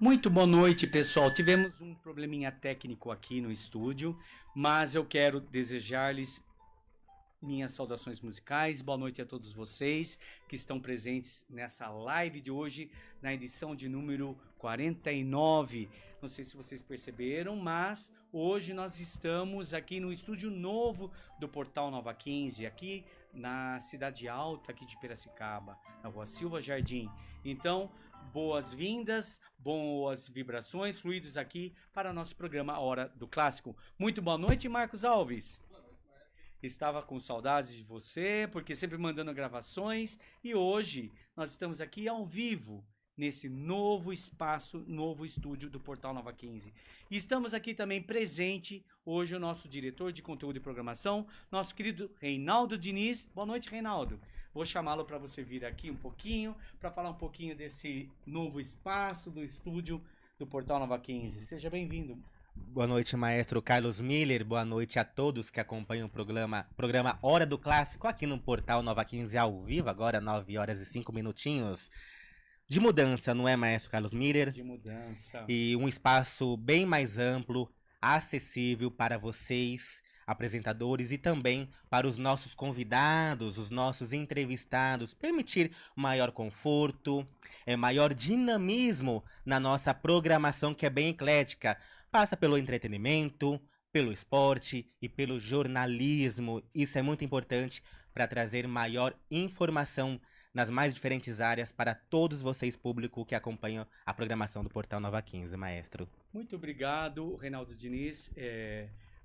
Muito boa noite, pessoal. Tivemos um probleminha técnico aqui no estúdio, mas eu quero desejar-lhes minhas saudações musicais. Boa noite a todos vocês que estão presentes nessa live de hoje, na edição de número 49. Não sei se vocês perceberam, mas hoje nós estamos aqui no estúdio novo do Portal Nova 15, aqui na Cidade Alta, aqui de Piracicaba, na Rua Silva Jardim. Então, boas-vindas, boas vibrações, fluidos aqui para o nosso programa Hora do Clássico. Muito boa noite, Marcos Alves. Estava com saudades de você, porque sempre mandando gravações, e hoje nós estamos aqui ao vivo, nesse novo espaço, novo estúdio do Portal Nova 15. E estamos aqui também presente, hoje o nosso diretor de conteúdo e programação, nosso querido Reinaldo Diniz. Boa noite, Reinaldo. Vou chamá-lo para você vir aqui um pouquinho, para falar um pouquinho desse novo espaço do estúdio do Portal Nova 15. Seja bem-vindo. Boa noite, maestro Carlos Miller. Boa noite a todos que acompanham o programa Hora do Clássico aqui no Portal Nova 15 ao vivo, agora 9 horas e 5 minutinhos. De mudança, não é, maestro Carlos Miller? De mudança. E um espaço bem mais amplo, acessível para vocês, apresentadores, e também para os nossos convidados, os nossos entrevistados, permitir maior conforto, maior dinamismo na nossa programação, que é bem eclética. Passa pelo entretenimento, pelo esporte e pelo jornalismo. Isso é muito importante para trazer maior informação nas mais diferentes áreas para todos vocês, público, que acompanham a programação do Portal Nova 15, maestro. Muito obrigado, Reinaldo Diniz.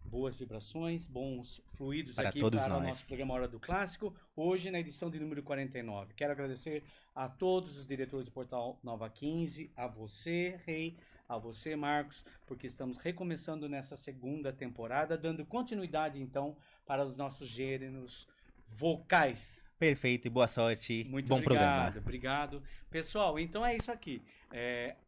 Boas vibrações, bons fluidos para aqui todos para nós. O nosso programa Hora do Clássico, hoje na edição de número 49. Quero agradecer a todos os diretores do Portal Nova 15, a você, Rei, a você, Marcos, porque estamos recomeçando nessa segunda temporada, dando continuidade, então, para os nossos gêneros vocais. Perfeito, e boa sorte. Muito bom obrigado, programa. Obrigado. Pessoal, então é isso aqui.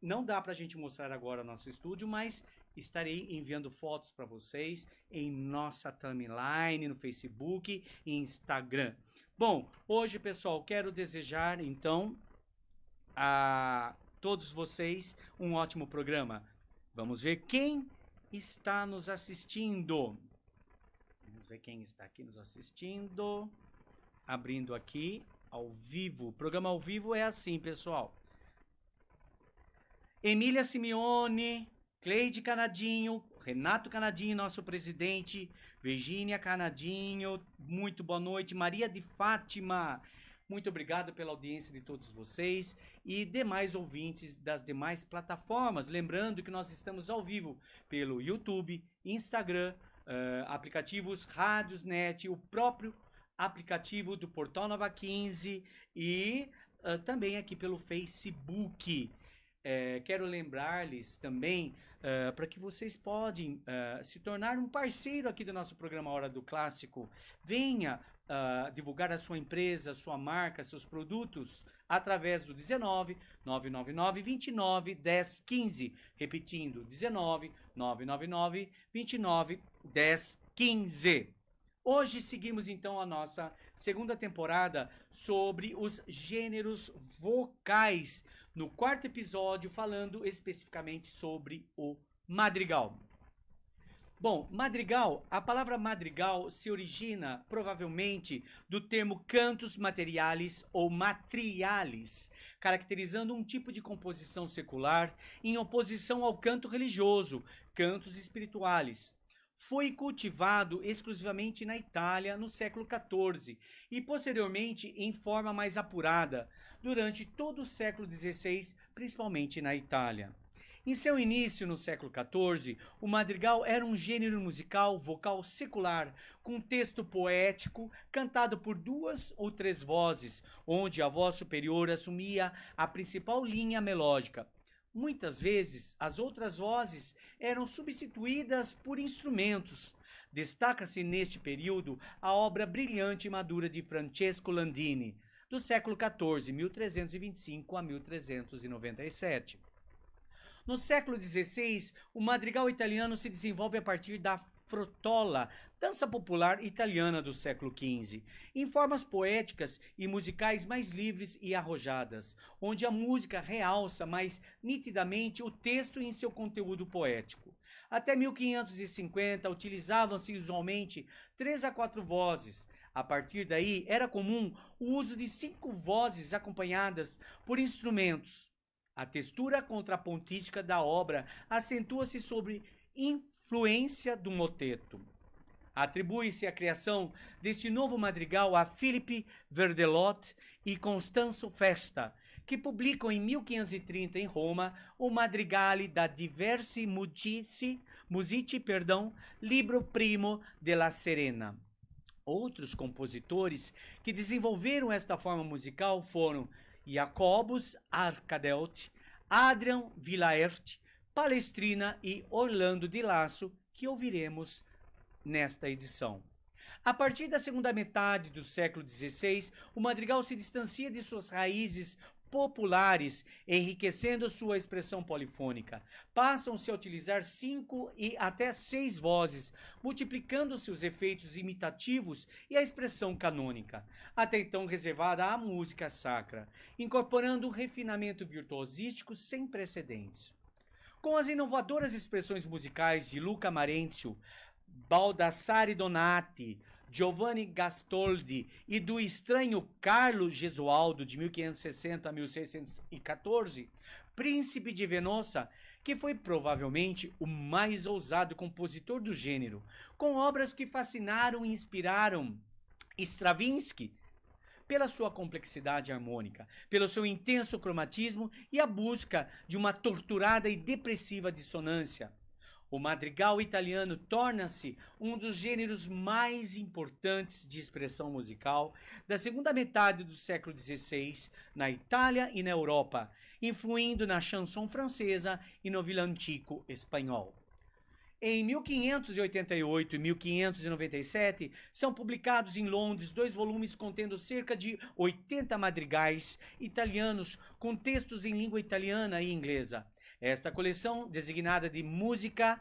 Não dá pra gente mostrar agora nosso estúdio, mas estarei enviando fotos para vocês em nossa timeline, no Facebook e Instagram. Bom, hoje, pessoal, quero desejar, então, a todos vocês um ótimo programa. Vamos ver quem está nos assistindo. Vamos ver quem está aqui nos assistindo. Abrindo aqui, ao vivo. O programa ao vivo é assim, pessoal. Emília Simeone, Cleide Canadinho, Renato Canadinho, nosso presidente, Virgínia Canadinho, muito boa noite. Maria de Fátima, muito obrigado pela audiência de todos vocês e demais ouvintes das demais plataformas. Lembrando que nós estamos ao vivo pelo YouTube, Instagram, aplicativos Rádiosnet, o próprio aplicativo do Portal Nova 15 e também aqui pelo Facebook. Quero lembrar-lhes também para que vocês podem se tornar um parceiro aqui do nosso programa Hora do Clássico. Venha divulgar a sua empresa, sua marca, seus produtos através do 19 999 29 10 15. Repetindo, 19 999 29 10 15. Hoje seguimos então a nossa segunda temporada sobre os gêneros vocais, no quarto episódio falando especificamente sobre o madrigal. Bom, madrigal, a palavra madrigal se origina provavelmente do termo cantus materialis ou matrialis, caracterizando um tipo de composição secular em oposição ao canto religioso, cantus spiritualis. Foi cultivado exclusivamente na Itália no século XIV e posteriormente em forma mais apurada durante todo o século XVI, principalmente na Itália. Em seu início no século XIV, o madrigal era um gênero musical vocal secular, com texto poético cantado por 2 ou 3 vozes, onde a voz superior assumia a principal linha melódica. Muitas vezes, as outras vozes eram substituídas por instrumentos. Destaca-se neste período a obra brilhante e madura de Francesco Landini, do século XIV, 1325 a 1397. No século XVI, o madrigal italiano se desenvolve a partir da frotola, dança popular italiana do século XV, em formas poéticas e musicais mais livres e arrojadas, onde a música realça mais nitidamente o texto em seu conteúdo poético. Até 1550 utilizavam-se usualmente 3 a 4 vozes. A partir daí, era comum o uso de 5 vozes acompanhadas por instrumentos. A textura contrapontística da obra acentua-se sobre influência do moteto. Atribui-se a criação deste novo madrigal a Philippe Verdelot e Constanzo Festa, que publicam em 1530 em Roma o Madrigale da Diversi Musici, Libro Primo della Serena. Outros compositores que desenvolveram esta forma musical foram Jacobus Arcadelt, Adrian Villaert, Palestrina e Orlando di Lasso, que ouviremos nesta edição. A partir da segunda metade do século XVI, o madrigal se distancia de suas raízes populares, enriquecendo sua expressão polifônica. Passam-se a utilizar 5 e até 6 vozes, multiplicando-se os efeitos imitativos e a expressão canônica, até então reservada à música sacra, incorporando um refinamento virtuosístico sem precedentes. Com as inovadoras expressões musicais de Luca Marenzio, Baldassare Donati, Giovanni Gastoldi e do estranho Carlo Gesualdo, de 1560 a 1614, príncipe de Venosa, que foi provavelmente o mais ousado compositor do gênero, com obras que fascinaram e inspiraram Stravinsky pela sua complexidade harmônica, pelo seu intenso cromatismo e a busca de uma torturada e depressiva dissonância. O madrigal italiano torna-se um dos gêneros mais importantes de expressão musical da segunda metade do século XVI na Itália e na Europa, influindo na chanson francesa e no vilantico espanhol. Em 1588 e 1597, são publicados em Londres 2 volumes contendo cerca de 80 madrigais italianos com textos em língua italiana e inglesa. Esta coleção, designada de Música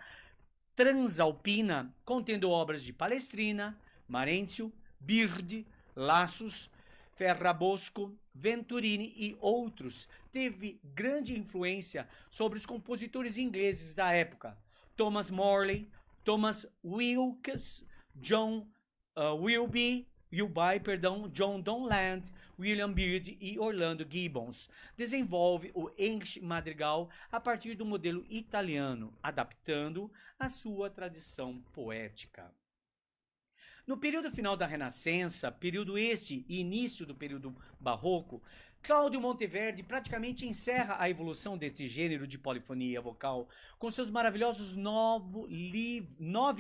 Transalpina, contendo obras de Palestrina, Marenzio, Birdi, Lassus, Ferrabosco, Venturini e outros, teve grande influência sobre os compositores ingleses da época. Thomas Morley, Thomas Wilkes, John Wilby, John Donland, William Byrd e Orlando Gibbons. Desenvolve o English Madrigal a partir do modelo italiano, adaptando a sua tradição poética. No período final da Renascença, período este e início do período barroco, Cláudio Monteverdi praticamente encerra a evolução deste gênero de polifonia vocal com seus maravilhosos 9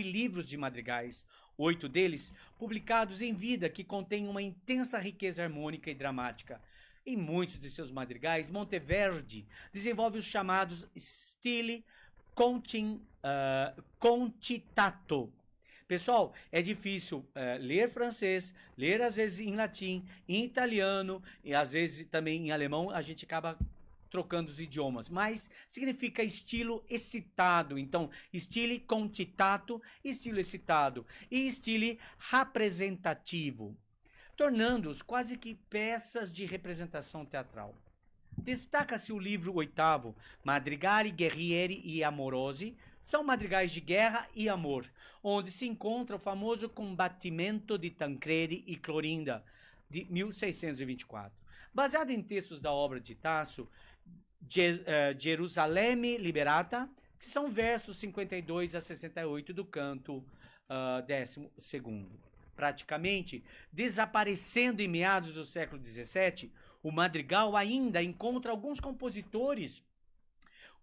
livros de madrigais, 8 deles publicados em vida, que contêm uma intensa riqueza harmônica e dramática. Em muitos de seus madrigais, Monteverdi desenvolve os chamados stili concitato. Pessoal, é difícil ler francês, ler às vezes em latim, em italiano e às vezes também em alemão, a gente acaba trocando os idiomas, mas significa estilo excitado. Então, stile concitato, estilo excitado e estile representativo, tornando-os quase que peças de representação teatral. Destaca-se o livro 8º, Madrigali Guerrieri e Amorosi, são madrigais de guerra e amor, onde se encontra o famoso Combattimento de Tancredi e Clorinda, de 1624. Baseado em textos da obra de Tasso, Gerusalemme Liberata, que são versos 52 a 68 do canto 12º. Praticamente desaparecendo em meados do século XVII, o madrigal ainda encontra alguns compositores,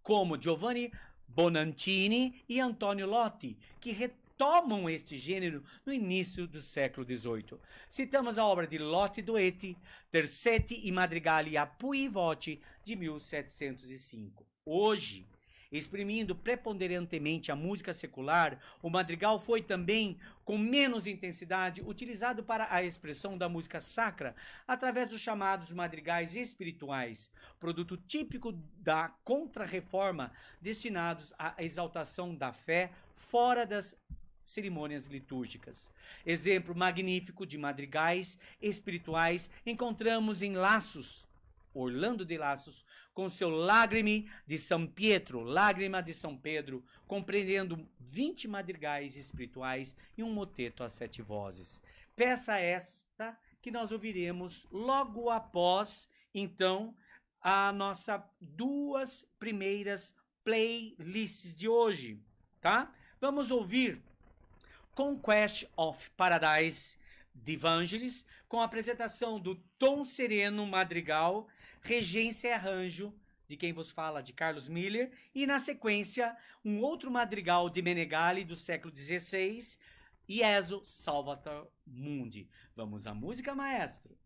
como Giovanni Bonancini e Antonio Lotti, que retomam este gênero no início do século XVIII. Citamos a obra de Lotti Duetti, Terzetti e Madrigali a Pui Voce, de 1705. Hoje, exprimindo preponderantemente a música secular, o madrigal foi também, com menos intensidade, utilizado para a expressão da música sacra, através dos chamados madrigais espirituais, produto típico da Contra-Reforma, destinados à exaltação da fé fora das cerimônias litúrgicas. Exemplo magnífico de madrigais espirituais encontramos em Laços, Orlando de Laços, com seu Lágrime de São Pietro, Lágrima de São Pedro, compreendendo 20 madrigais espirituais e um moteto a 7 vozes. Peça esta que nós ouviremos logo após, então, a nossa 2 primeiras playlists de hoje, tá? Vamos ouvir Conquest of Paradise de Vangelis, com a apresentação do Tom Sereno Madrigal, regência e arranjo de quem vos fala, de Carlos Miller, e na sequência, um outro madrigal de Menegali do século XVI, Ieso Salvator Mundi. Vamos à música, maestro.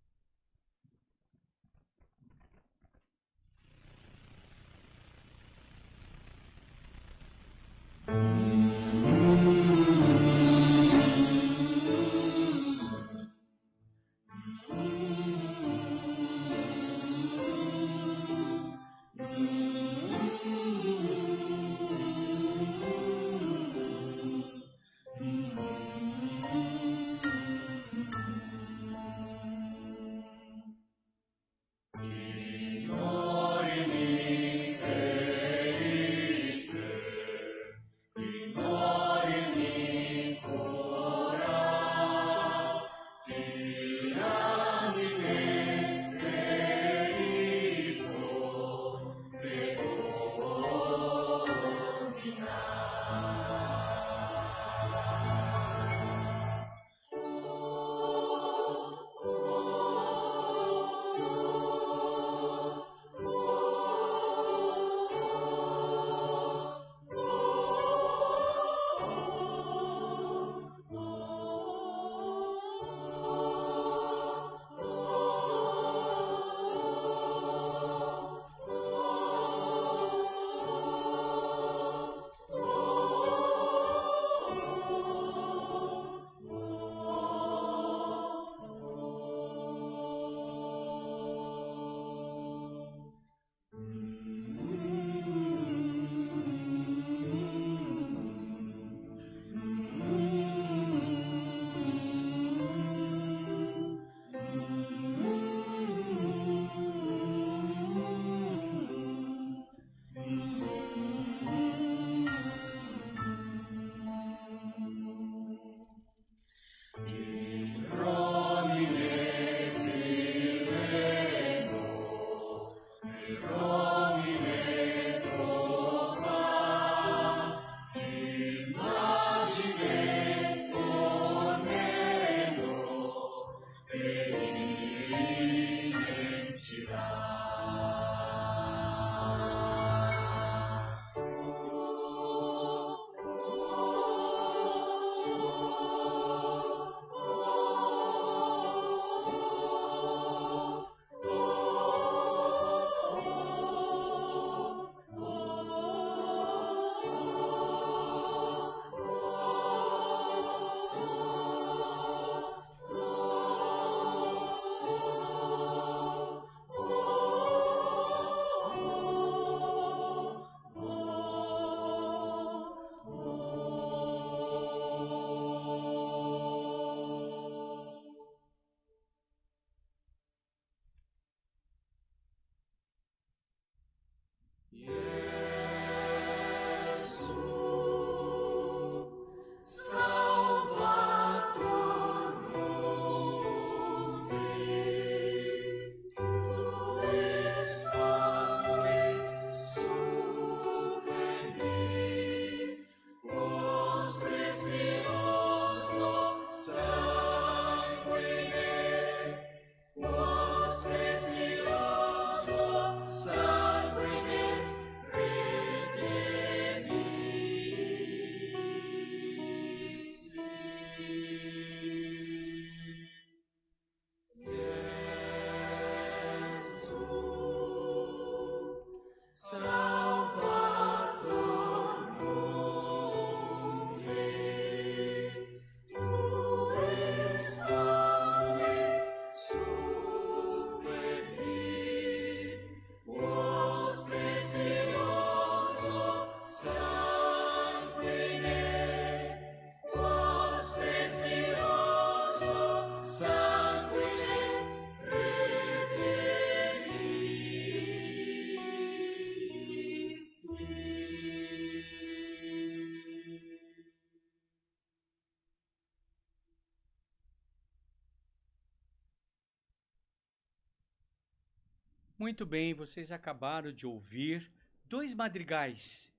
Muito bem, vocês acabaram de ouvir dois madrigais.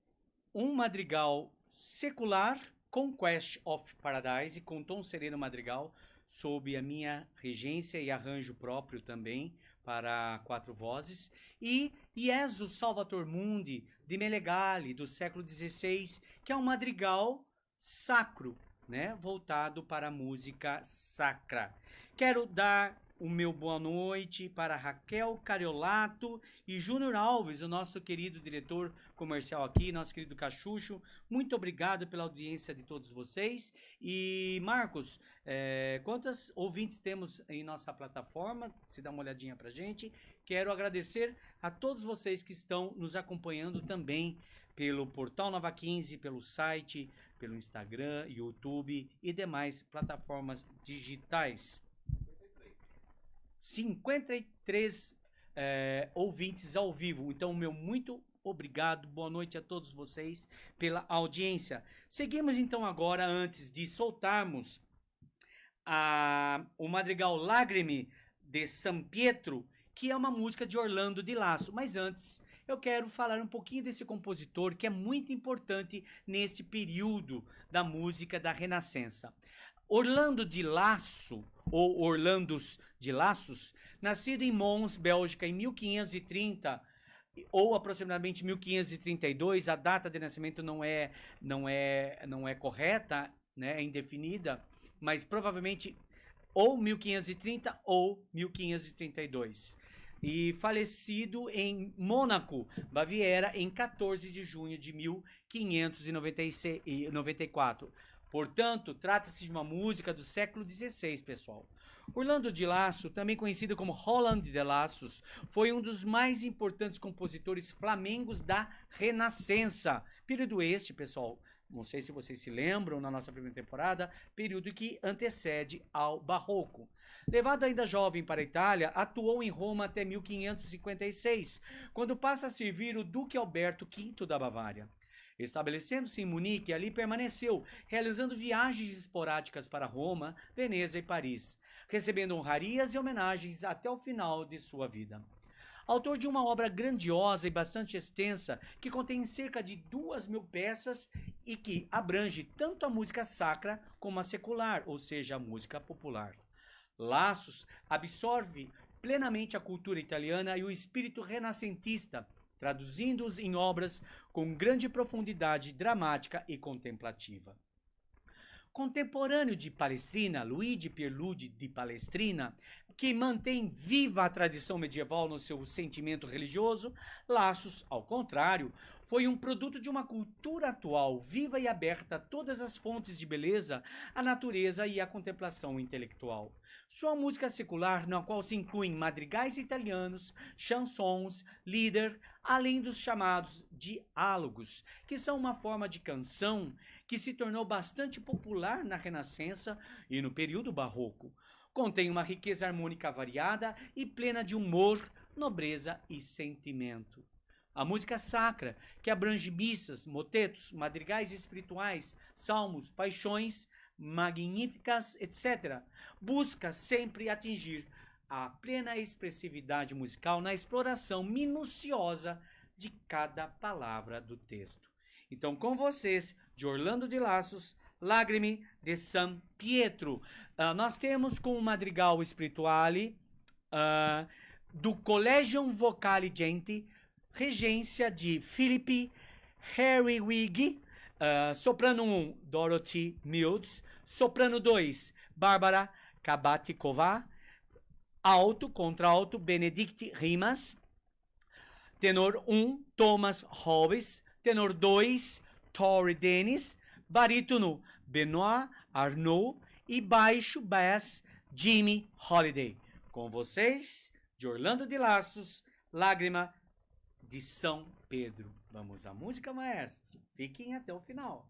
Um madrigal secular, Conquest of Paradise, com Tom Sereno Madrigal, sob a minha regência e arranjo próprio também, para quatro vozes. E Iesu Salvator Mundi, de Melegali, do século XVI, que é um madrigal sacro, né? Voltado para a música sacra. Quero dar o meu boa noite para Raquel Cariolato e Júnior Alves, o nosso querido diretor comercial aqui, nosso querido Cachucho. Muito obrigado pela audiência de todos vocês. E, Marcos, quantas ouvintes temos em nossa plataforma? Se dá uma olhadinha pra gente. Quero agradecer a todos vocês que estão nos acompanhando também pelo Portal Nova 15, pelo site, pelo Instagram, YouTube e demais plataformas digitais. 53 ouvintes ao vivo. Então, meu muito obrigado, boa noite a todos vocês pela audiência. Seguimos então agora, antes de soltarmos o madrigal Lagrime de San Pietro, que é uma música de Orlando di Lasso. Mas antes, eu quero falar um pouquinho desse compositor que é muito importante neste período da música da Renascença. Orlando di Lasso, ou Orlandos de Laços, nascido em Mons, Bélgica, em 1530, ou aproximadamente 1532, a data de nascimento não é correta, né, é indefinida, mas provavelmente ou 1530 ou 1532. E falecido em Mônaco, Baviera, em 14 de junho de 1594. Portanto, trata-se de uma música do século XVI, pessoal. Orlando di Lasso, também conhecido como Roland de Lassos, foi um dos mais importantes compositores flamengos da Renascença. Período este, pessoal, não sei se vocês se lembram, na nossa primeira temporada, período que antecede ao Barroco. Levado ainda jovem para a Itália, atuou em Roma até 1556, quando passa a servir o Duque Alberto V da Bavária. Estabelecendo-se em Munique, ali permaneceu, realizando viagens esporádicas para Roma, Veneza e Paris, recebendo honrarias e homenagens até o final de sua vida. Autor de uma obra grandiosa e bastante extensa, que contém cerca de 2.000 peças e que abrange tanto a música sacra como a secular, ou seja, a música popular. Laços absorve plenamente a cultura italiana e o espírito renascentista, traduzindo-os em obras com grande profundidade dramática e contemplativa. Contemporâneo de Palestrina, Luigi Pierluigi di Palestrina, que mantém viva a tradição medieval no seu sentimento religioso, Laços, ao contrário, foi um produto de uma cultura atual, viva e aberta a todas as fontes de beleza, a natureza e a contemplação intelectual. Sua música secular, na qual se incluem madrigais italianos, chansons, lieder, além dos chamados diálogos, que são uma forma de canção que se tornou bastante popular na Renascença e no período barroco. Contém uma riqueza harmônica variada e plena de humor, nobreza e sentimento. A música sacra, que abrange missas, motetos, madrigais espirituais, salmos, paixões, magníficas, etc., busca sempre atingir a plena expressividade musical na exploração minuciosa de cada palavra do texto. Então, com vocês, de Orlando di Lassos, Lagrime de San Pietro. Nós temos como madrigal spirituale do Collegium Vocali Genti, regência de Philip Herwig, soprano 1, Dorothy Mills, soprano 2, Bárbara Kabatikova, alto, contralto, Benedict Rimas, tenor 1, Thomas Hobbes, tenor 2, Tori Dennis, barítono, Benoit Arnault e baixo, bass, Jimmy Holiday. Com vocês, de Orlando di Lassos, Lágrima de São Pedro. Vamos à música, maestro. Fiquem até o final.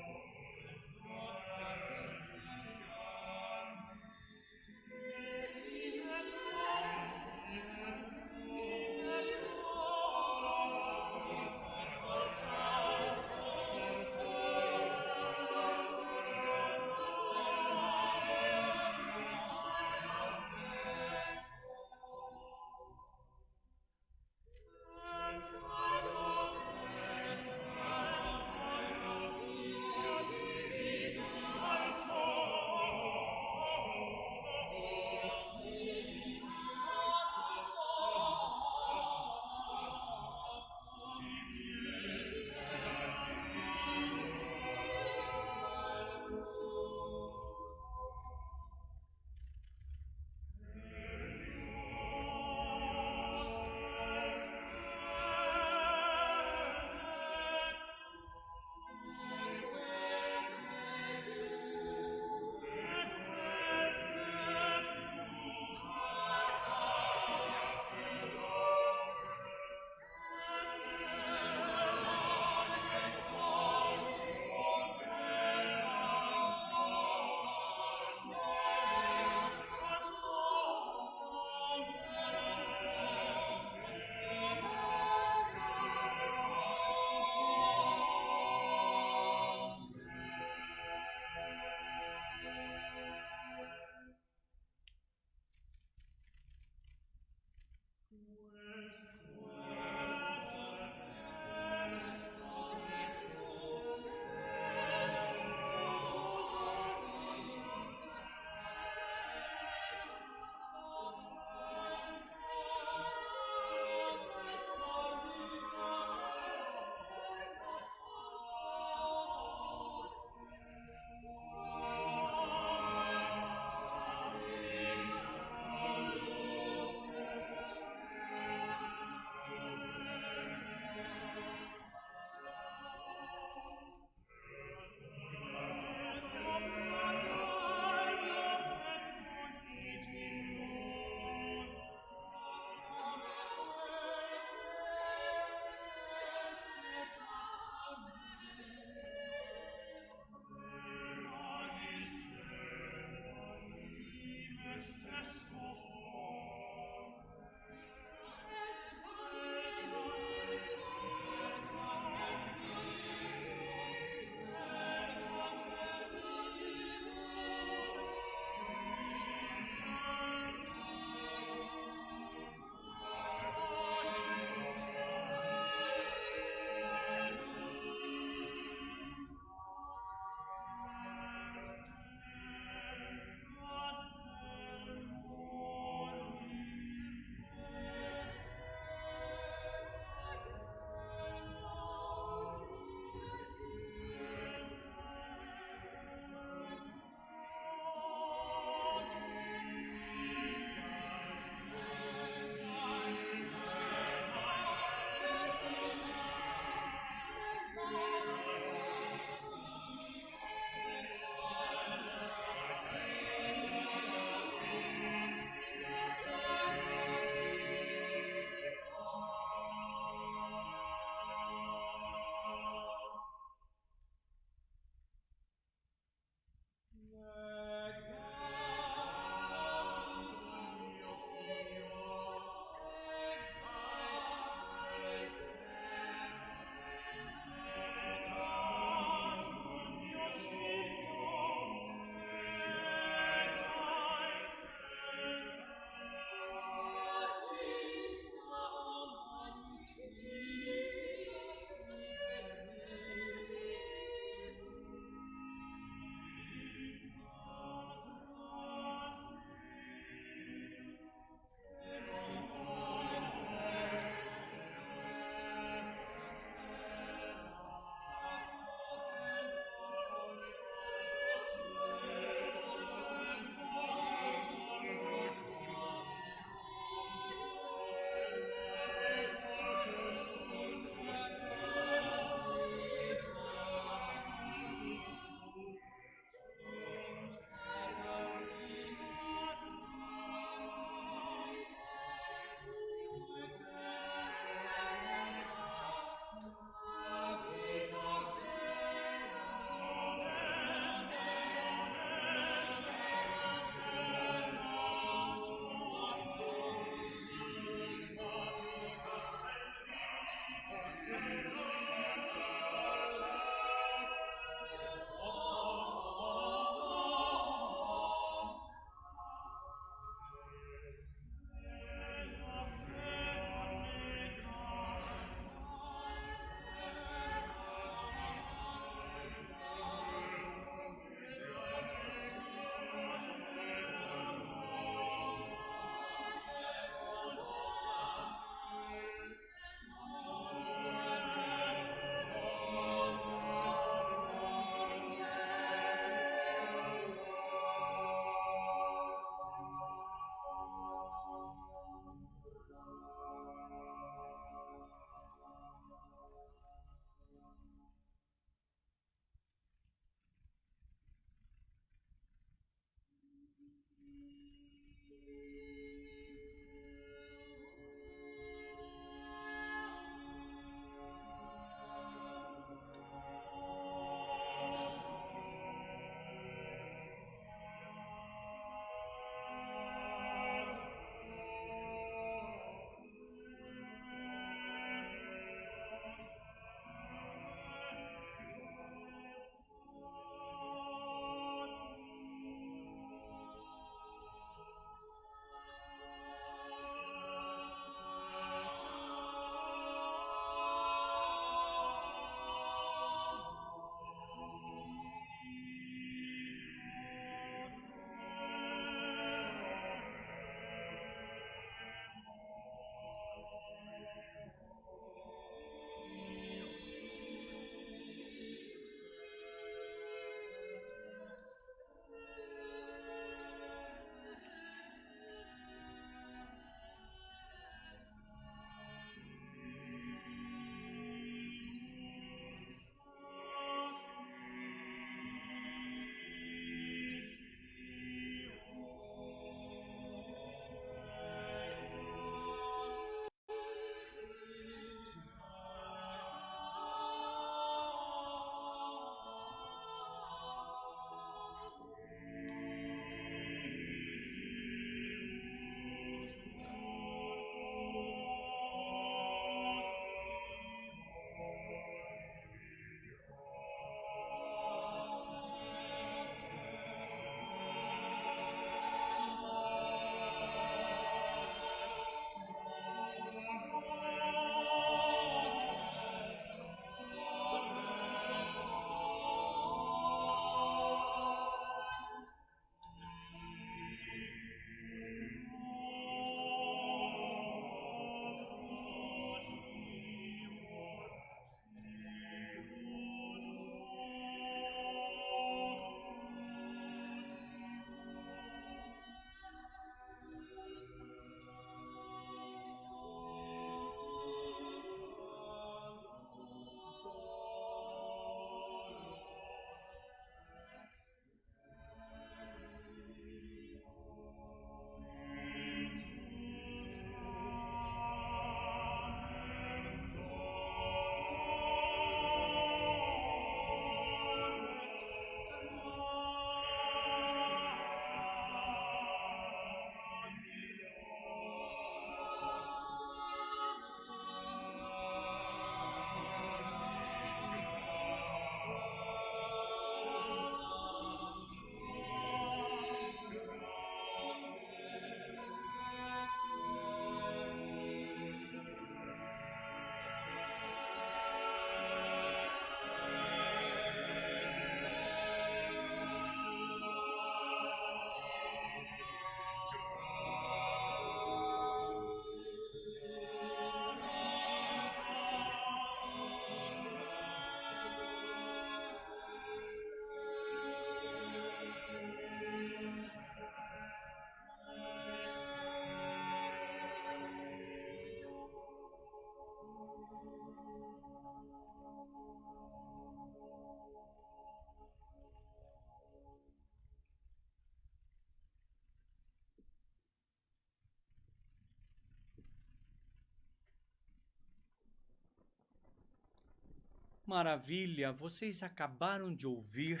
Maravilha! Vocês acabaram de ouvir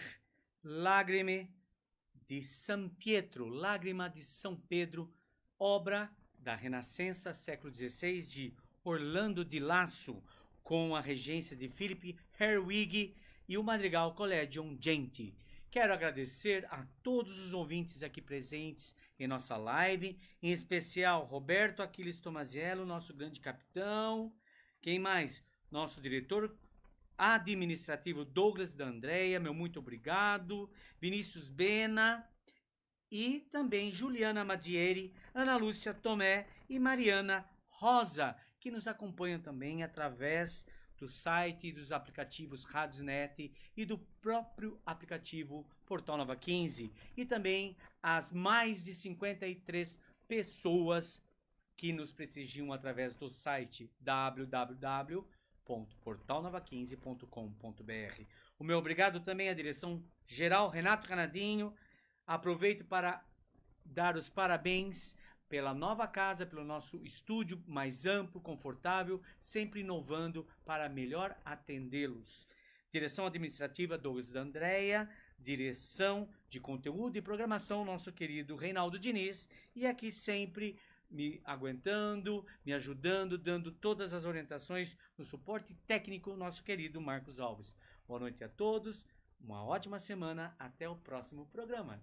Lágrime de San Pietro, Lágrima de São Pedro, obra da Renascença, século XVI, de Orlando di Lasso, com a regência de Philip Herwig e o madrigal Collegium Genti. Quero agradecer a todos os ouvintes aqui presentes em nossa live, em especial Roberto Aquiles Tomazello, nosso grande capitão. Quem mais? Nosso diretor administrativo Douglas D'Andrea, meu muito obrigado. Vinícius Bena e também Juliana Madieri, Ana Lúcia Tomé e Mariana Rosa, que nos acompanham também através do site e dos aplicativos Radiosnet e do próprio aplicativo Portal Nova 15, e também as mais de 53 pessoas que nos prestigiam através do site www.portalnova15.com.br. O meu obrigado também à direção geral Renato Canadinho. Aproveito para dar os parabéns pela nova casa, pelo nosso estúdio mais amplo, confortável, sempre inovando para melhor atendê-los. Direção administrativa Douglas D'Andrea, direção de conteúdo e programação nosso querido Reinaldo Diniz, e aqui sempre me aguentando, me ajudando, dando todas as orientações no suporte técnico, nosso querido Marcos Alves. Boa noite a todos, uma ótima semana, até o próximo programa.